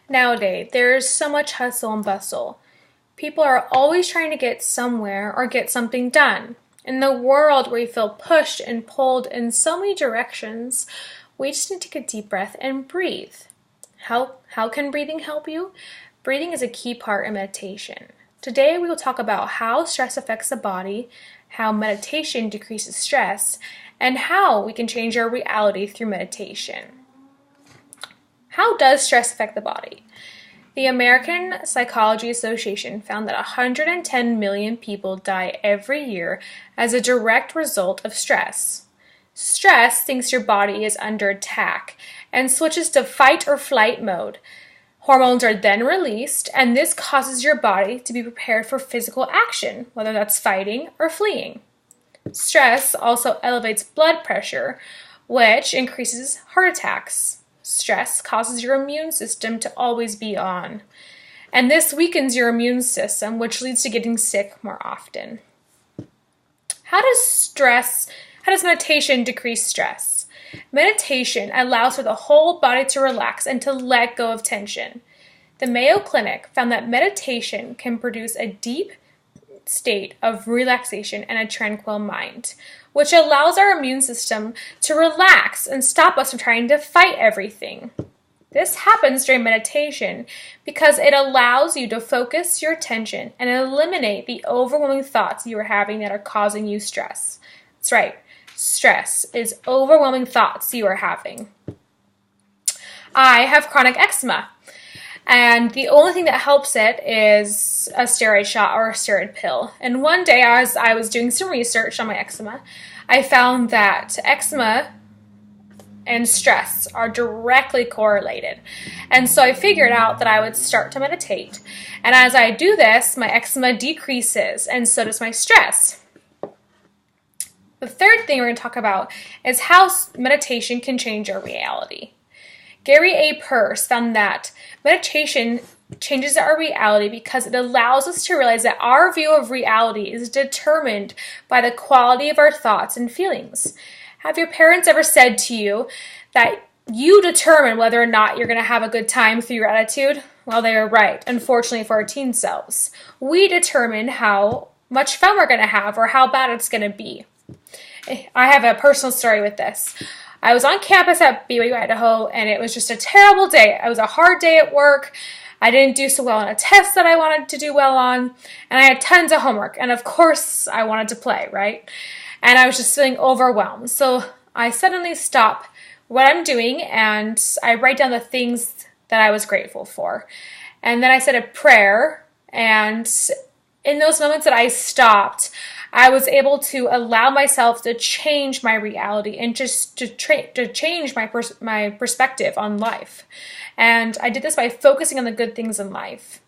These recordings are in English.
Nowadays, there's so much hustle and bustle. People are always trying to get somewhere or get something done. In the world where you feel pushed and pulled in so many directions, we just need to take a deep breath and breathe. How can breathing help you? Breathing is a key part in meditation. Today we will talk about how stress affects the body, how meditation decreases stress, and how we can change our reality through meditation. How does stress affect the body? The American Psychology Association found that 110 million people die every year as a direct result of stress. Stress thinks your body is under attack and switches to fight or flight mode. Hormones are then released, and this causes your body to be prepared for physical action, whether that's fighting or fleeing. Stress also elevates blood pressure, which increases heart attacks. Stress causes your immune system to always be on, and this weakens your immune system, which leads to getting sick more often. How does meditation decrease stress? Meditation allows for the whole body to relax and to let go of tension. The Mayo Clinic found that meditation can produce a deep state of relaxation and a tranquil mind, which allows our immune system to relax and stop us from trying to fight everything. This happens during meditation because it allows you to focus your attention and eliminate the overwhelming thoughts you are having that are causing you stress. That's right, stress is overwhelming thoughts you are having. I have chronic eczema, and the only thing that helps it is a steroid shot or a steroid pill. And one day, as I was doing some research on my eczema, I found that eczema and stress are directly correlated. And so I figured out that I would start to meditate. And as I do this, my eczema decreases, and so does my stress. The third thing we're going to talk about is how meditation can change our reality. Gary A. Pearce found that meditation changes our reality because it allows us to realize that our view of reality is determined by the quality of our thoughts and feelings. Have your parents ever said to you that you determine whether or not you're going to have a good time through your attitude? Well, they are right, unfortunately for our teen selves. We determine how much fun we're going to have or how bad it's going to be. I have a personal story with this. I was on campus at BYU, Idaho, and it was just a terrible day. It was a hard day at work. I didn't do so well on a test that I wanted to do well on, and I had tons of homework, and of course I wanted to play, right? And I was just feeling overwhelmed. So I suddenly stop what I'm doing, and I write down the things that I was grateful for. And then I said a prayer, and in those moments that I stopped, I was able to allow myself to change my reality and just to change my perspective on life. And I did this by focusing on the good things in life.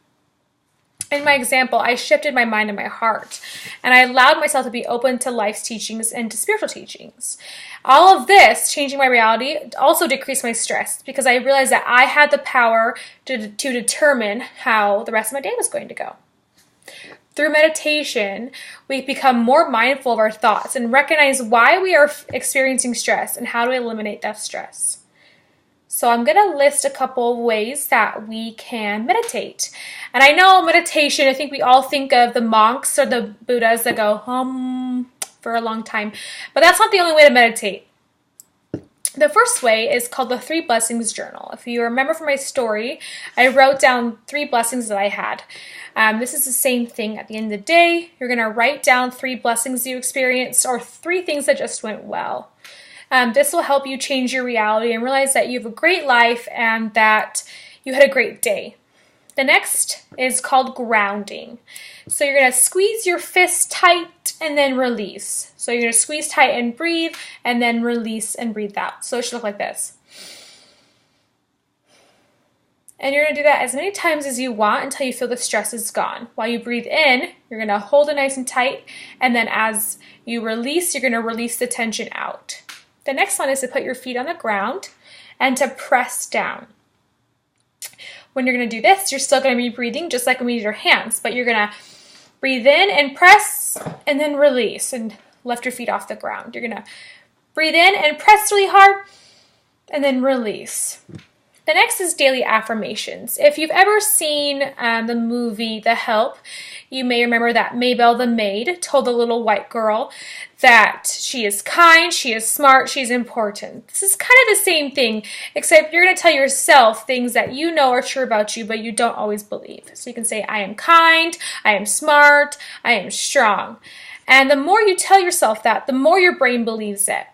In my example, I shifted my mind and my heart, and I allowed myself to be open to life's teachings and to spiritual teachings. All of this, changing my reality, also decreased my stress because I realized that I had the power to determine how the rest of my day was going to go. Through meditation, we become more mindful of our thoughts and recognize why we are experiencing stress and how to eliminate that stress. So I'm going to list a couple of ways that we can meditate. And I know meditation, I think we all think of the monks or the Buddhas that go hum for a long time, but that's not the only way to meditate. The first way is called the 3 Blessings Journal. If you remember from my story, I wrote down 3 blessings that I had. This is the same thing. At the end of the day, you're going to write down 3 blessings you experienced or 3 things that just went well. This will help you change your reality and realize that you have a great life and that you had a great day. The next is called grounding. So you're going to squeeze your fist tight and then release. So you're going to squeeze tight and breathe and then release and breathe out. So it should look like this. And you're going to do that as many times as you want until you feel the stress is gone. While you breathe in, you're going to hold it nice and tight. And then as you release, you're going to release the tension out. The next one is to put your feet on the ground and to press down. When you're going to do this, you're still going to be breathing just like when we did your hands, but you're going to breathe in and press and then release and lift your feet off the ground. You're going to breathe in and press really hard and then release. The next is daily affirmations. If you've ever seen the movie The Help, you may remember that Maybelle the maid told the little white girl that she is kind, she is smart, she's important. This is kind of the same thing, except you're going to tell yourself things that you know are true about you, but you don't always believe. So you can say, I am kind, I am smart, I am strong. And the more you tell yourself that, the more your brain believes it.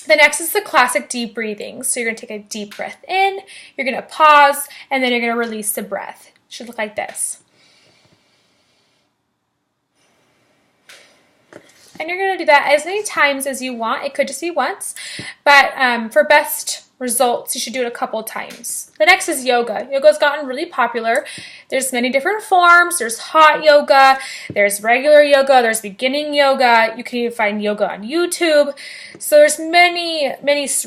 The next is the classic deep breathing. So you're going to take a deep breath in, you're going to pause, and then you're going to release the breath. It should look like this. And you're going to do that as many times as you want. It could just be once, but for best results, you should do it a couple times. The next is yoga. Yoga's gotten really popular. There's many different forms. There's hot yoga, there's regular yoga, there's beginning yoga. You can even find yoga on YouTube. So there's many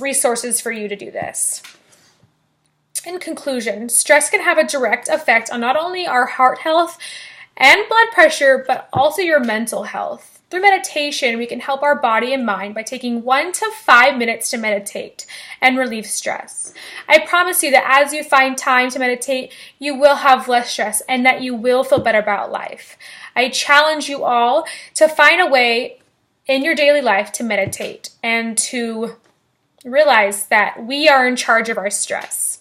resources for you to do this. In conclusion, stress can have a direct effect on not only our heart health and blood pressure, but also your mental health. Through meditation, we can help our body and mind by taking 1 to 5 minutes to meditate and relieve stress. I promise you that as you find time to meditate, you will have less stress and that you will feel better about life. I challenge you all to find a way in your daily life to meditate and to realize that we are in charge of our stress.